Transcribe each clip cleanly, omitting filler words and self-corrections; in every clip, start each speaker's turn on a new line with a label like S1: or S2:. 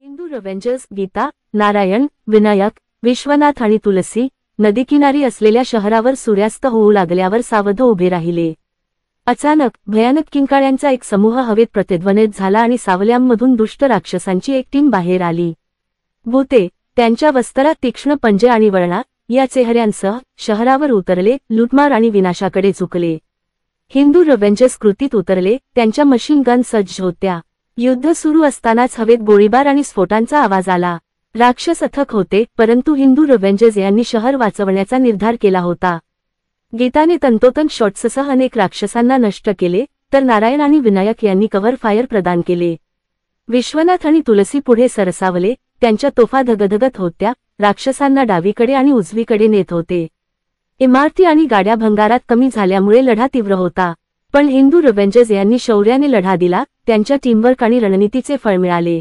S1: हिंदू रेव्हेंजर्स गीता, नारायण, विनायक, विश्वनाथ आणि तुलसी नदीकिनारी असलेल्या शहरावर सूर्यास्त होऊ लागल्यावर सावध उभे राहिले. अचानक भयानक किंकाळ्यांचा एक समूह हवेत प्रतिध्वनित झाला आणि सावल्यांमधून दुष्ट राक्षसांची एक टीम बाहेर आली. भूते, त्यांच्या वस्त्रात तीक्ष्ण पंजे आणि वळणा या चेहऱ्यांसह शहरावर उतरले, लूटमार आणि विनाशाकडे झुकले. हिंदू रेव्हेंजर्स कृतीत उतरले, त्यांच्या मशीन गन सज्ज होत्या. युद्ध सुरू असतानाच हवेत गोळीबार आणि स्फोटांचा आवाज आला. राक्षस अथक होते, परंतु हिंदू रेव्हेंजर्स यांनी शहर वाचवण्याचा निर्धार केला होता. गीताने तंतोतंत शॉट्ससह अनेक राक्षसांना नष्ट केले, तर नारायण आणि विनायक यांनी कव्हर फायर प्रदान केले. विश्वनाथ आणि तुलसी पुढे सरसावले, त्यांच्या तोफा धगधगत होत्या, राक्षसांना डावीकडे आणि उजवीकडे नेत होते. इमारती आणि गाड्या भंगारात कमी झाल्यामुळे लढा तीव्र होता. पण हिंदू रेव्हेंजर्स यांनी शौर्याने लढा दिला, त्यांच्या टीमवर्क आणि रणनीतीचे फळ मिळाले.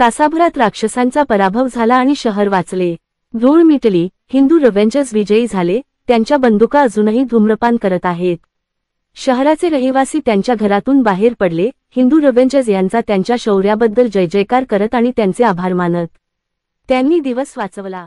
S1: तासाभरात राक्षसांचा पराभव झाला आणि शहर वाचले. धूळ मिटली, हिंदू रेव्हेंजर्स विजयी झाले, त्यांच्या बंदुका अजूनही धूम्रपान करत आहेत. शहराचे रहिवासी त्यांच्या घरातून बाहेर पडले, हिंदू रेव्हेंजर्स यांचा त्यांच्या शौर्याबद्दल जयजयकार करत आणि त्यांचे आभार मानत. त्यांनी दिवस वाचवला.